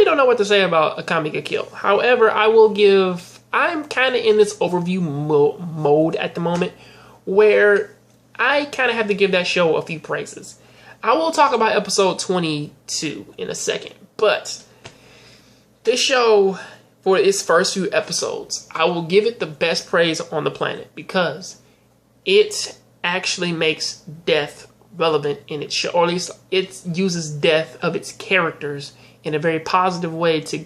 really don't know what to say about Akame get killed. However, I'm kind of in this overview mode at the moment where I kind of have to give that show a few praises. I will talk about episode 22 in a second, but this show, for its first few episodes, I will give it the best praise on the planet because it actually makes death relevant in its show, or at least it uses death of its characters in a very positive way to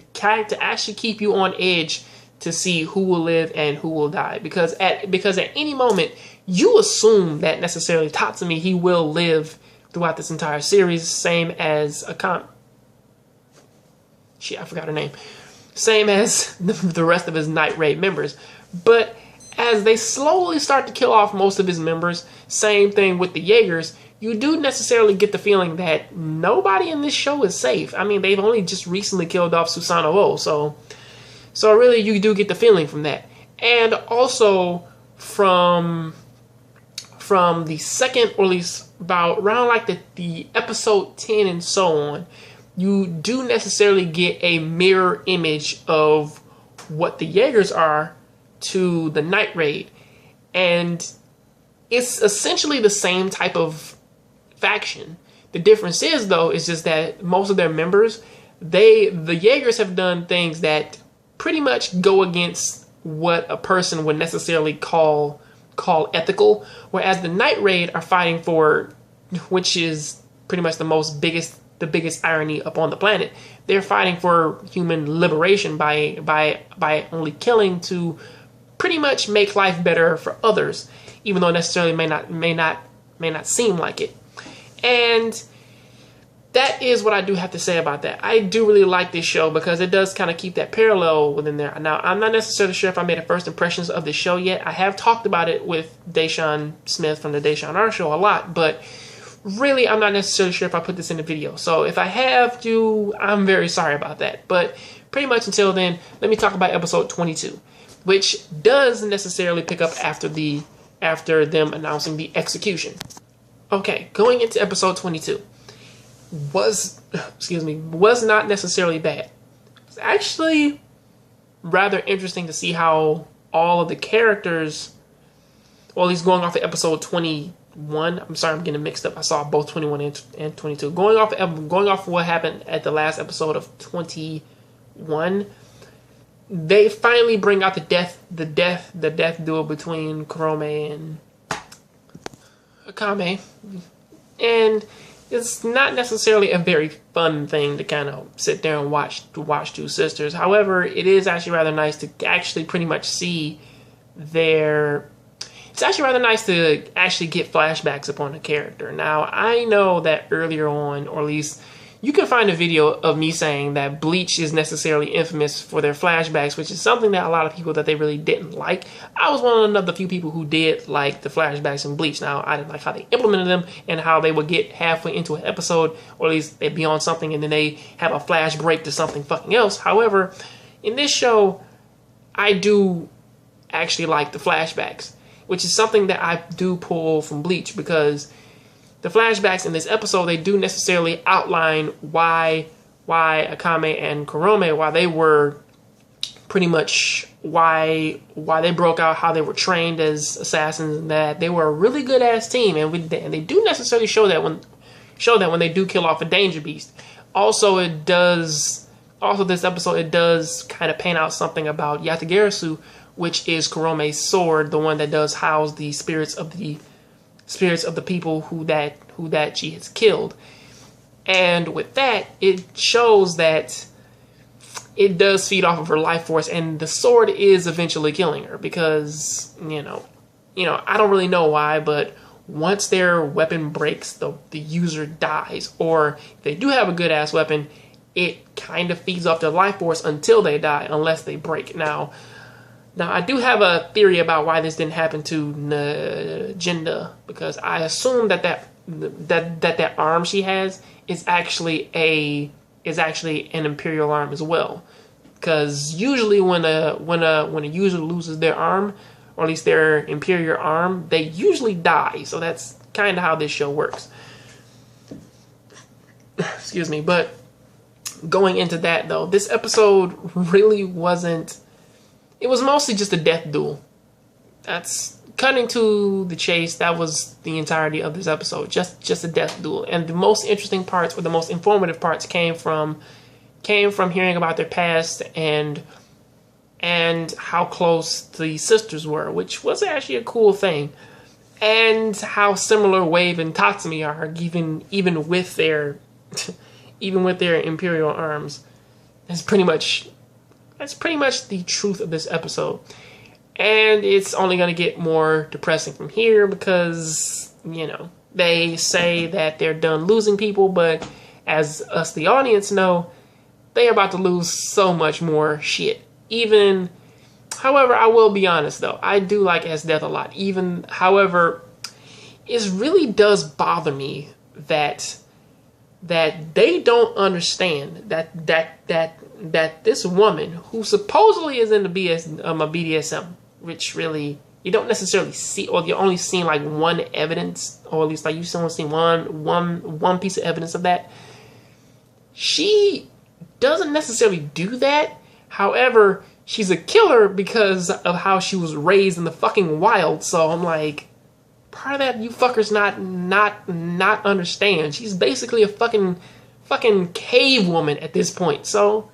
actually keep you on edge to see who will live and who will die. Because at any moment, you assume that necessarily Tatsumi, he will live throughout this entire series, same as Akame. Shit, I forgot her name. Same as the rest of his Night Raid members. But as they slowly start to kill off most of his members, same thing with the Jaegers, you do necessarily get the feeling that nobody in this show is safe. I mean, they've only just recently killed off Susanoo, so really you do get the feeling from that. And also from the second, or at least about around like the episode 10 and so on, you do necessarily get a mirror image of what the Jaegers are to the Night Raid. And it's essentially the same type of faction. The difference is, though, is just that most of their members, the Jaegers have done things that pretty much go against what a person would necessarily call ethical, whereas the Night Raid are fighting for, which is pretty much the biggest irony upon the planet, they're fighting for human liberation by only killing to pretty much make life better for others, even though it necessarily may not seem like it. And that is what I do have to say about that. I do really like this show because it does kind of keep that parallel within there. Now, I'm not necessarily sure if I made a first impressions of the show yet. I have talked about it with Deshaun Smith from the Deshaun R Show a lot, but really, I'm not necessarily sure if I put this in the video. So if I have to, I'm very sorry about that. But pretty much until then, let me talk about episode 22, which does necessarily pick up after them announcing the execution. Okay, going into episode 22 was not necessarily bad. It's actually rather interesting to see how all of the characters, well, at least going off of episode 21. I'm sorry, I'm getting mixed up. I saw both 21 and 22. Going off what happened at the last episode of 21, they finally bring out the death duel between Kurome and Akame, and it's not necessarily a very fun thing to kind of sit there and watch two sisters. However, it is actually rather nice to actually pretty much see it's actually rather nice to actually get flashbacks upon a character. Now, I know that earlier on, or at least you can find a video of me saying that Bleach is necessarily infamous for their flashbacks, which is something that a lot of people that they really didn't like. I was one of the few people who did like the flashbacks in Bleach. Now, I didn't like how they implemented them and how they would get halfway into an episode, or at least they'd be on something and then they have a flash break to something fucking else. However, in this show, I do actually like the flashbacks, which is something that I do pull from Bleach, because the flashbacks in this episode, they do necessarily outline why Akame and Kurome, why they were pretty much, why they broke out, how they were trained as assassins, and that they were a really good ass team, and they do necessarily show that when they do kill off a danger beast. Also, this episode, it does kind of paint out something about Yatagarasu, which is Kurome's sword, the one that does house the spirits of the people who that she has killed. And with that, it shows that it does feed off of her life force, and the sword is eventually killing her, because you know I don't really know why, but once their weapon breaks, the user dies. Or if they do have a good ass weapon, it kind of feeds off their life force until they die, unless they break. Now I do have a theory about why this didn't happen to Jinda, because I assume that arm she has is actually an Imperial arm as well. Because usually when a user loses their arm, or at least their Imperial arm, they usually die. So that's kind of how this show works. Excuse me, but going into that though, this episode really wasn't. It was mostly just a death duel. That's cutting to the chase. That was the entirety of this episode. Just a death duel. And the most interesting parts, or the most informative parts, came from hearing about their past and how close the sisters were, which was actually a cool thing. And how similar Wave and Tatsumi are, even with their imperial arms. That's pretty much the truth of this episode. And it's only going to get more depressing from here because, you know, they say that they're done losing people, but as us, the audience, know, they're about to lose so much more shit. However, I will be honest though, I do like S Death a lot. However, it really does bother me that they don't understand that this woman who supposedly is into BDSM, which really you don't necessarily see, or you only seen like one evidence, or at least like you've only seen one piece of evidence of that. She doesn't necessarily do that. However, she's a killer because of how she was raised in the fucking wild. So I'm like, part of that you fuckers not understand. She's basically a fucking cave woman at this point. So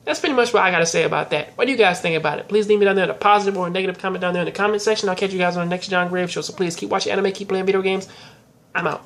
that's pretty much what I gotta say about that. What do you guys think about it? Please leave me down there in a positive or a negative comment down there in the comment section. I'll catch you guys on the next John Grave Show. So please keep watching anime, keep playing video games. I'm out.